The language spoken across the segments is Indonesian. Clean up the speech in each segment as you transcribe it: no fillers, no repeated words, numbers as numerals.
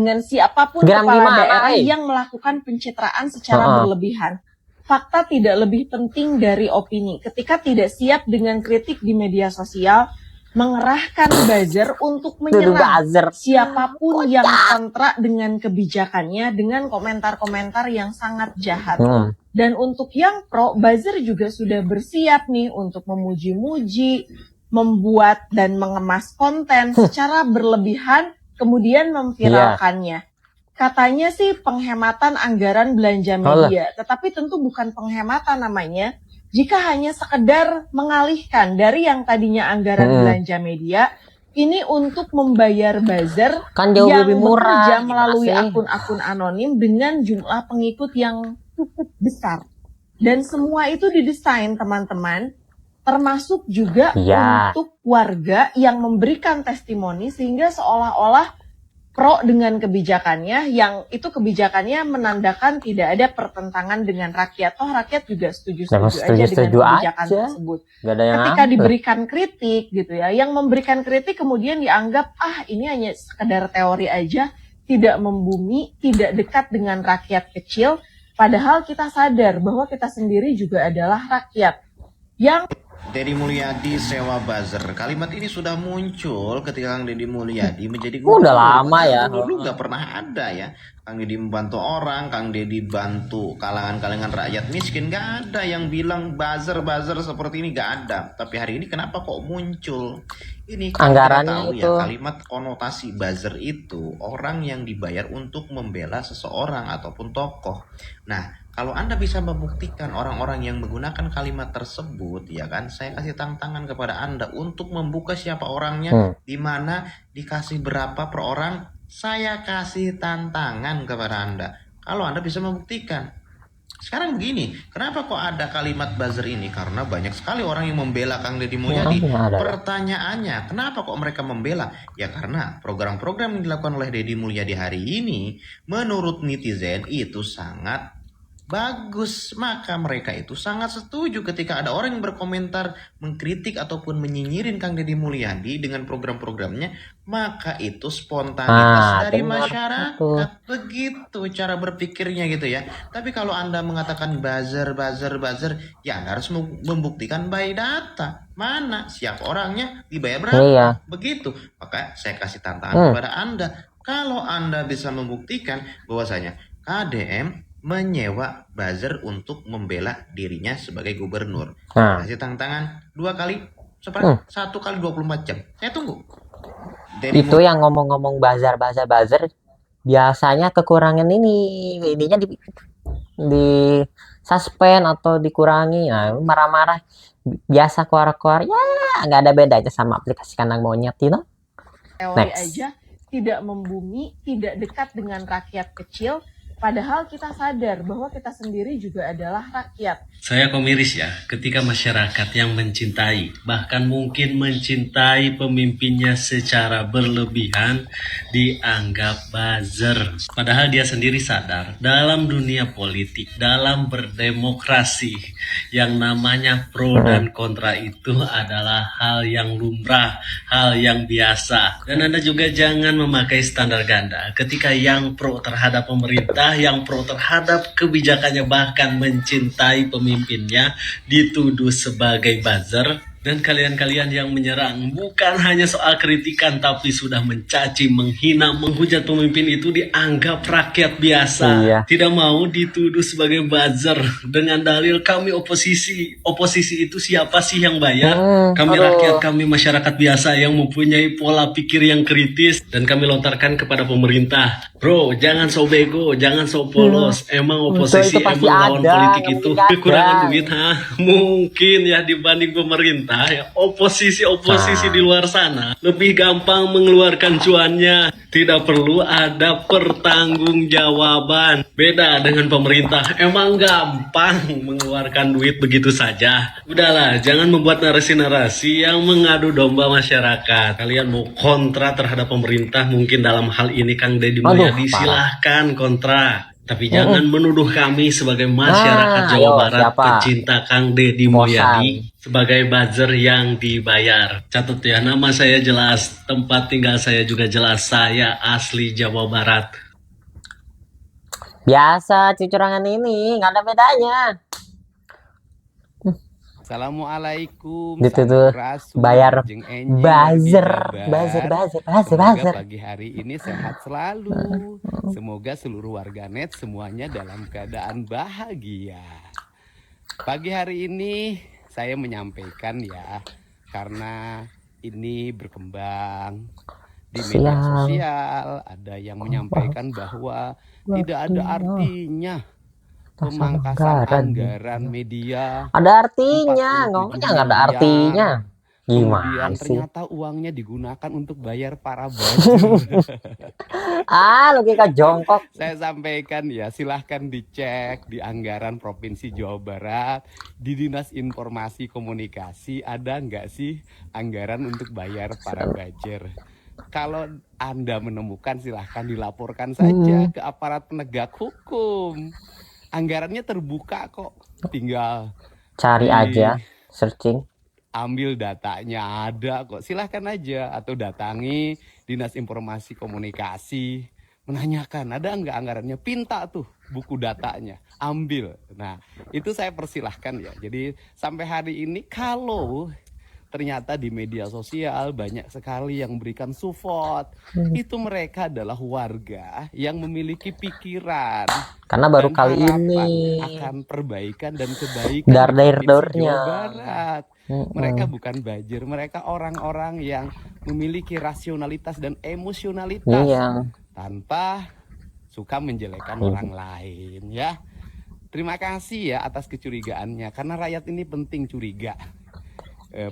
dengan siapapun kepala daerah yang melakukan pencitraan secara berlebihan. Fakta tidak lebih penting dari opini. Ketika tidak siap dengan kritik di media sosial, mengerahkan buzzer untuk menyerang siapapun yang kontra dengan kebijakannya dengan komentar-komentar yang sangat jahat. Dan untuk yang pro, buzzer juga sudah bersiap nih untuk memuji-muji, membuat dan mengemas konten secara berlebihan, kemudian memviralkannya. Katanya sih penghematan anggaran belanja media, tetapi tentu bukan penghematan namanya. Jika hanya sekedar mengalihkan dari yang tadinya anggaran belanja media, ini untuk membayar buzzer yang bekerja melalui akun-akun anonim dengan jumlah pengikut yang cukup besar. Dan semua itu didesain teman-teman, termasuk juga untuk warga yang memberikan testimoni sehingga seolah-olah pro dengan kebijakannya, yang itu kebijakannya menandakan tidak ada pertentangan dengan rakyat. Toh rakyat juga setuju-setuju aja dengan kebijakan tersebut. Ketika diberikan kritik gitu ya, yang memberikan kritik kemudian dianggap ini hanya sekedar teori aja, tidak membumi, tidak dekat dengan rakyat kecil. Padahal kita sadar bahwa kita sendiri juga adalah rakyat yang Deddy Mulyadi sewa buzzer. Kalimat ini sudah muncul ketika Kang Deddy Mulyadi menjadi gubernur. Udah lama ya. Dulu nggak pernah ada ya. Kang Deddy membantu orang, Kang Deddy bantu kalangan-kalangan rakyat miskin. Nggak ada yang bilang buzzer seperti ini, nggak ada. Tapi hari ini kenapa kok muncul? Ini anggarannya tahu itu. Ya, kalimat konotasi buzzer itu orang yang dibayar untuk membela seseorang ataupun tokoh. Nah, kalau Anda bisa membuktikan orang-orang yang menggunakan kalimat tersebut, ya kan, saya kasih tantangan kepada Anda untuk membuka siapa orangnya, di mana, dikasih berapa per orang, saya kasih tantangan kepada Anda. Kalau Anda bisa membuktikan. Sekarang begini, kenapa kok ada kalimat buzzer ini? Karena banyak sekali orang yang membela Kang Deddy Mulyadi. Pertanyaannya, kenapa kok mereka membela? Ya karena program-program yang dilakukan oleh Deddy Mulyadi hari ini, menurut netizen itu sangat bagus, maka mereka itu sangat setuju ketika ada orang yang berkomentar mengkritik ataupun menyinyirin Kang Deddy Mulyadi dengan program-programnya, maka itu spontanitas dari masyarakat. Begitu cara berpikirnya gitu ya. Tapi kalau Anda mengatakan buzzer, ya Anda harus membuktikan by data. Mana siapa orangnya, dibayar berapa. Begitu. Maka saya kasih tantangan kepada Anda. Kalau Anda bisa membuktikan bahwasanya KDM menyewa buzzer untuk membela dirinya sebagai gubernur. Kasih tantangan 2 kali 1 kali 24 jam. Saya tunggu. Itu yang ngomong-ngomong buzzer biasanya kekurangan ininya di suspend atau dikurangi. Nah, marah-marah biasa keluar-keluar ya nggak ada bedanya sama aplikasi kandang monyet itu. Teori aja tidak membumi, tidak dekat dengan rakyat kecil. Padahal kita sadar bahwa kita sendiri juga adalah rakyat. Saya komiris ya, ketika masyarakat yang mencintai, bahkan mungkin mencintai pemimpinnya secara berlebihan, dianggap buzzer. Padahal dia sendiri sadar, dalam dunia politik, dalam berdemokrasi, yang namanya pro dan kontra itu adalah hal yang lumrah, hal yang biasa. Dan Anda juga jangan memakai standar ganda. Ketika yang pro terhadap pemerintah, yang pro terhadap kebijakannya, bahkan mencintai pemimpinnya, dituduh sebagai buzzer. Dan kalian-kalian yang menyerang bukan hanya soal kritikan, tapi sudah mencaci, menghina, menghujat pemimpin itu dianggap rakyat biasa. Tidak mau dituduh sebagai buzzer dengan dalil kami oposisi. Oposisi itu siapa sih yang bayar? Kami rakyat, kami masyarakat biasa yang mempunyai pola pikir yang kritis, dan kami lontarkan kepada pemerintah. Bro, jangan so bego, jangan so polos. Emang oposisi, emang lawan politik itu kekurangan duit, mungkin ya dibanding pemerintah. Ya, oposisi di luar sana lebih gampang mengeluarkan cuannya, tidak perlu ada pertanggungjawaban. Beda dengan pemerintah, emang gampang mengeluarkan duit begitu saja. Udahlah, jangan membuat narasi-narasi yang mengadu domba masyarakat. Kalian mau kontra terhadap pemerintah, mungkin dalam hal ini Kang Deddy Mulyadi, silahkan kontra. Tapi jangan menuduh kami sebagai masyarakat Jawa ayo, Barat siapa? pecinta Kang Deddy Bosan. Mulyadi sebagai buzzer yang dibayar. Catat ya, nama saya jelas, tempat tinggal saya juga jelas. Saya asli Jawa Barat. Biasa cucurangan ini, nggak ada bedanya. Assalamualaikum. Gitu tuh, Sampurasun, bayar jeung enjing buzzer, wargi jabar. buzzer. Semoga pagi hari ini sehat selalu. Semoga seluruh warganet semuanya dalam keadaan bahagia. Pagi hari ini saya menyampaikan ya, karena ini berkembang di media sosial, ada yang menyampaikan bahwa tidak ada artinya pemangkasan anggaran media. Ada artinya, 47 ngomongnya nggak ada miliar. artinya. Kemudian Gimana sih? ternyata uangnya digunakan untuk bayar para buzzer. Logika jongkok. Saya sampaikan ya, silahkan dicek di anggaran Provinsi Jawa Barat, di Dinas Informasi Komunikasi, ada nggak sih anggaran untuk bayar para buzzer. Kalau Anda menemukan, silahkan dilaporkan saja ke aparat penegak hukum. Anggarannya terbuka kok, tinggal Cari aja, searching. ambil datanya, ada kok, silahkan aja, atau datangi Dinas Informasi Komunikasi, menanyakan ada nggak anggarannya, pinta tuh buku datanya, ambil. Nah itu saya persilahkan ya. Jadi sampai hari ini kalau ternyata di media sosial banyak sekali yang memberikan support, itu mereka adalah warga yang memiliki pikiran Karena baru dan kali harapan ini akan perbaikan dan kebaikan di dar-dar-darnya. Provinsi Jawa Barat. Mereka bukan buzzer, mereka orang-orang yang memiliki rasionalitas dan emosionalitas Iya. tanpa suka menjelekkan orang lain ya. Terima kasih ya atas kecurigaannya, karena rakyat ini penting curiga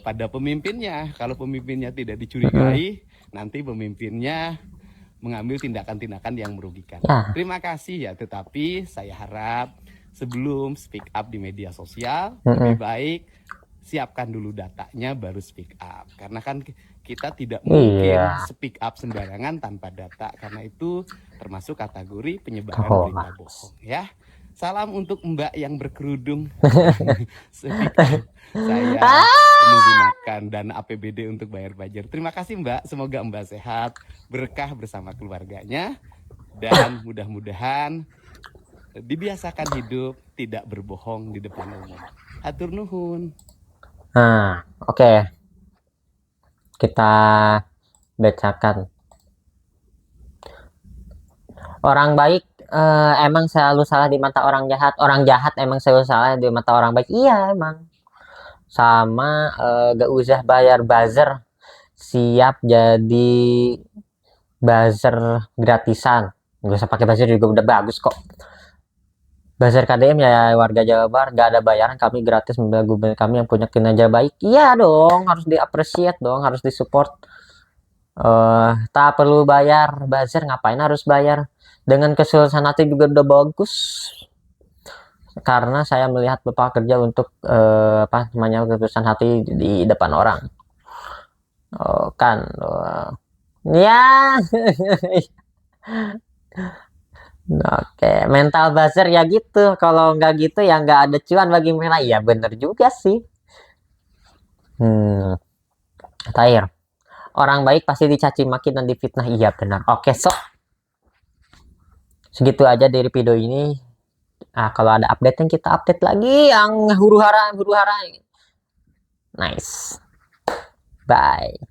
pada pemimpinnya. Kalau pemimpinnya tidak dicurigai, nanti pemimpinnya mengambil tindakan-tindakan yang merugikan. Ya. Terima kasih ya, tetapi saya harap sebelum speak up di media sosial, lebih baik siapkan dulu datanya baru speak up. Karena kan kita tidak mungkin speak up sembarangan tanpa data, karena itu termasuk kategori penyebaran berita bohong ya. Salam untuk Mbak yang berkerudung. Speak up. Saya menggunakan dana APBD untuk bayar buzzer. Terima kasih Mbak, semoga Mbak sehat, berkah bersama keluarganya, dan mudah-mudahan dibiasakan hidup tidak berbohong di depan umum. Hatur nuhun. Nah, oke. Kita bacakan. Orang baik emang selalu salah di mata orang jahat. Orang jahat emang selalu salah di mata orang baik. Iya emang. Sama gak usah bayar buzzer. Siap jadi buzzer gratisan. Gak usah pakai buzzer juga udah bagus kok. Buzzer KDM ya warga Jawa Barat, gak ada bayaran, kami gratis membela gubernur kami yang punya kinerja baik. Iya dong, harus diapresiat dong, harus disupport. Tak perlu bayar buzzer, ngapain harus bayar? Dengan kesulusan hati juga udah bagus. Karena saya melihat Bapak kerja untuk kesulusan hati di depan orang. Ya. Oke, mental buzzer ya gitu. Kalau nggak gitu ya nggak ada cuan bagi mereka. Iya bener juga sih. Terakhir, orang baik pasti dicaci maki dan difitnah. Iya benar. Oke, segitu aja dari video ini. Kalau ada update yang kita update lagi yang huru hara. Nice. Bye.